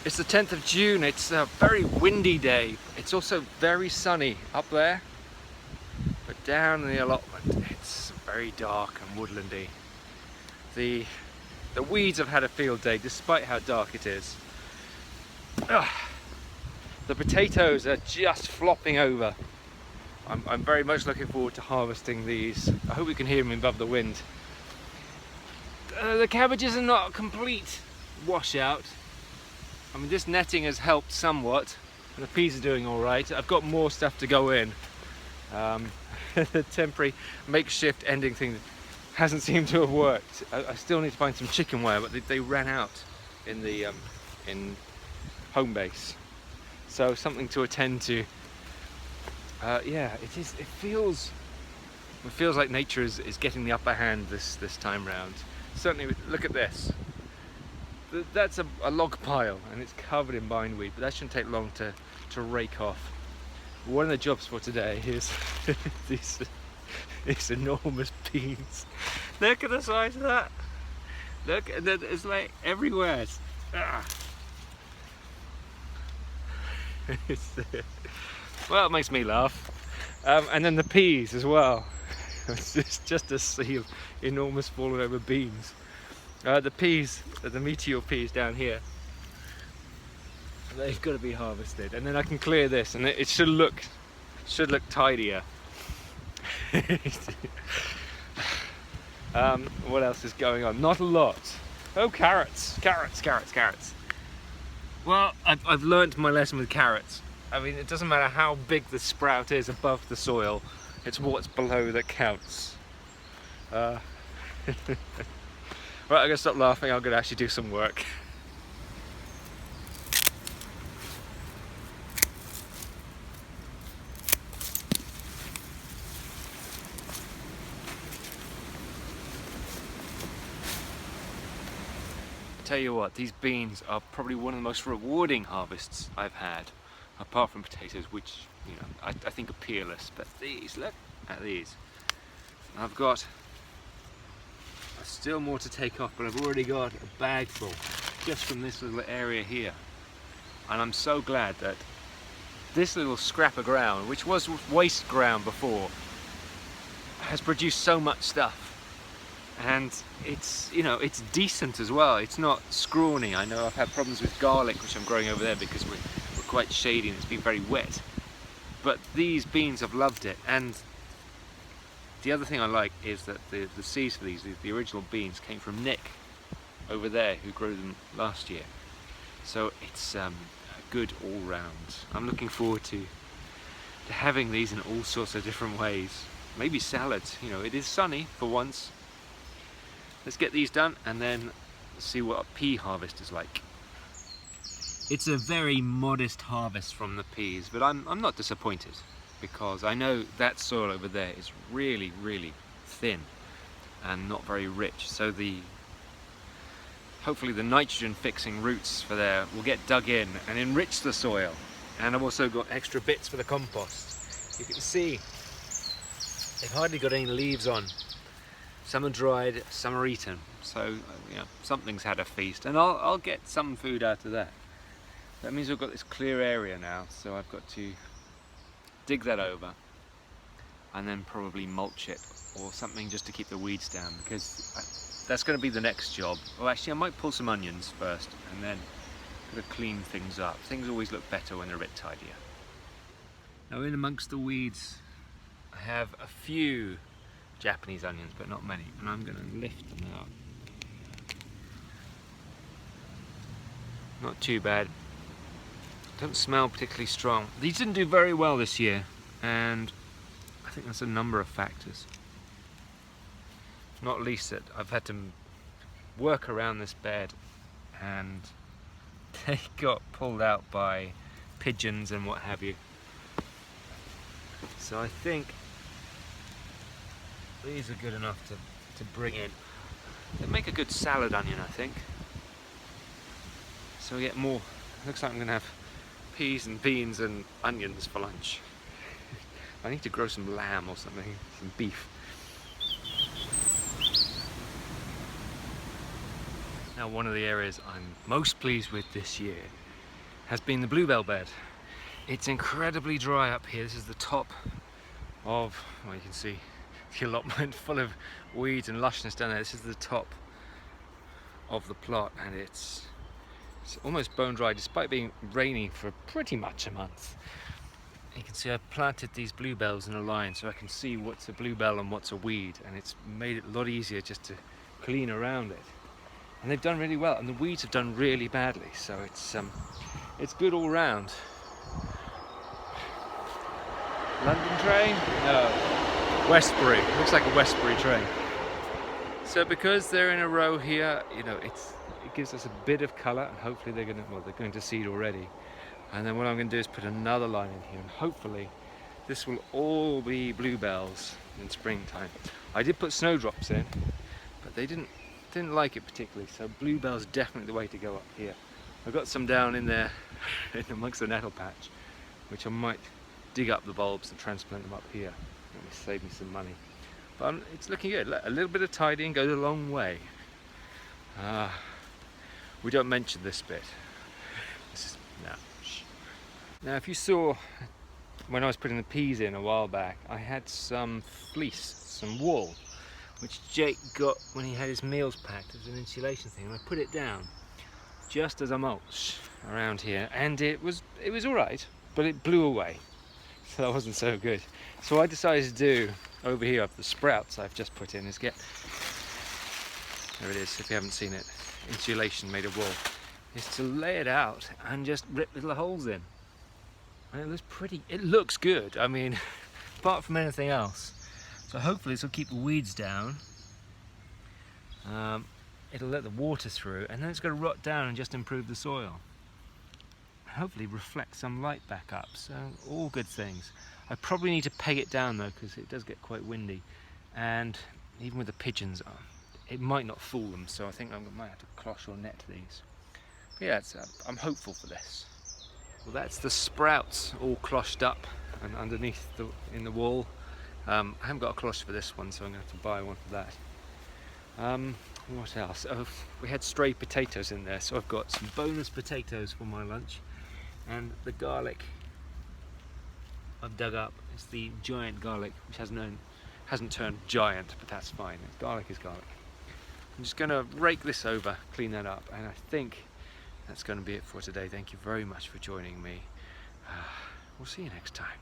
It's the 10th of June, it's a very windy day. It's also very sunny up there, but down in the allotment it's very dark and woodlandy. The weeds have had a field day despite how dark it is. Ugh. The potatoes are just flopping over. I'm very much looking forward to harvesting these. I hope you can hear them above the wind. The cabbages are not a complete washout. I mean, this netting has helped somewhat, and the peas are doing all right. I've got more stuff to go in. The temporary makeshift ending thing hasn't seemed to have worked. I still need to find some chicken wire, but they ran out in the in home base. So something to attend to. Yeah, it is. It feels like nature is getting the upper hand this time round. Certainly, look at this. That's a log pile and it's covered in bindweed, but that shouldn't take long to rake off. One of the jobs for today is these enormous beans. Look at the size of that. Look, it's like everywhere. Well, it makes me laugh. And then the peas as well. It's just a sea of enormous fallen over beans. The peas, the meteor peas down here, they've got to be harvested, and then I can clear this, and it should look tidier. What else is going on? Not a lot. Oh, carrots. Well, I've learnt my lesson with carrots. I mean, it doesn't matter how big the sprout is above the soil, it's what's below that counts. Right, I'm going to stop laughing, I'm going to actually do some work. Tell you what, these beans are probably one of the most rewarding harvests I've had, apart from potatoes, which, you know, I think are peerless. But these, look at these. I've got still more to take off, but I've already got a bag full just from this little area here. And I'm so glad that this little scrap of ground, which was waste ground before, has produced so much stuff. And it's, you know, it's decent as well. It's not scrawny. I know I've had problems with garlic, which I'm growing over there because we're quite shady and it's been very wet. But these beans have loved it. And the other thing I like is that the seeds for these, the original beans, came from Nick over there, who grew them last year. So it's a good all round. I'm looking forward to having these in all sorts of different ways. Maybe salads, you know, it is sunny for once. Let's get these done and then see what a pea harvest is like. It's a very modest harvest from the peas, but I'm not disappointed, because I know that soil over there is really, really thin and not very rich. So hopefully the nitrogen fixing roots for there will get dug in and enrich the soil. And I've also got extra bits for the compost. You can see they've hardly got any leaves on. Some are dried, some are eaten. So, you know, something's had a feast, and I'll get some food out of that. That means we've got this clear area now, so I've got to dig that over and then probably mulch it or something just to keep the weeds down, because that's going to be the next job. Well, actually I might pull some onions first and then sort of clean things up. Things always look better when they're a bit tidier. Now, in amongst the weeds I have a few Japanese onions, but not many, and I'm going to lift them out. Not too bad. Don't smell particularly strong. These didn't do very well this year, and I think that's a number of factors. Not least that I've had to work around this bed, and they got pulled out by pigeons and what have you. So I think these are good enough to bring in. They make a good salad onion, I think. So we get more. Looks like I'm going to have peas and beans and onions for lunch. I need to grow some lamb or something, some beef. Now, one of the areas I'm most pleased with this year has been the bluebell bed. It's incredibly dry up here. This is the top of, well, you can see the allotment full of weeds and lushness down there. This is the top of the plot, and it's almost bone dry despite being rainy for pretty much a month. You can see I planted these bluebells in a line so I can see what's a bluebell and what's a weed, and it's made it a lot easier just to clean around it. And they've done really well, and the weeds have done really badly, so it's good all round. London train? No. Westbury. Looks like a Westbury train. So because they're in a row here, you know, it gives us a bit of colour, and hopefully they're going to seed already. And then what I'm going to do is put another line in here, and hopefully this will all be bluebells in springtime. I did put snowdrops in, but they didn't like it particularly, so bluebell's definitely the way to go up here. I've got some down in there amongst the nettle patch, which I might dig up the bulbs and transplant them up here. That will save me some money. But it's looking good. A little bit of tidying goes a long way. We don't mention this bit. No. Now, if you saw when I was putting the peas in a while back, I had some fleece, some wool, which Jake got when he had his meals packed as an insulation thing, and I put it down just as a mulch around here, and it was all right, but it blew away, so that wasn't so good. So what I decided to do over here of the sprouts I've just put in is get, there it is if you haven't seen it, insulation made of wool, is to lay it out and just rip little holes in. And it looks pretty, it looks good, I mean, apart from anything else. So hopefully this will keep the weeds down. It'll let the water through, and then it's going to rot down and just improve the soil. Hopefully reflect some light back up, so all good things. I probably need to peg it down though, because it does get quite windy, and even with the pigeons, it might not fool them, so I think I might have to cloche or net these. But yeah, I'm hopeful for this. Well, that's the sprouts all closhed up and underneath in the wall. I haven't got a cloche for this one, so I'm going to have to buy one for that. What else? Oh, we had stray potatoes in there, so I've got some bonus potatoes for my lunch. And the garlic I've dug up, it's the giant garlic, which hasn't turned giant, but that's fine. Garlic is garlic. I'm just going to rake this over, clean that up, and I think that's going to be it for today. Thank you very much for joining me. We'll see you next time.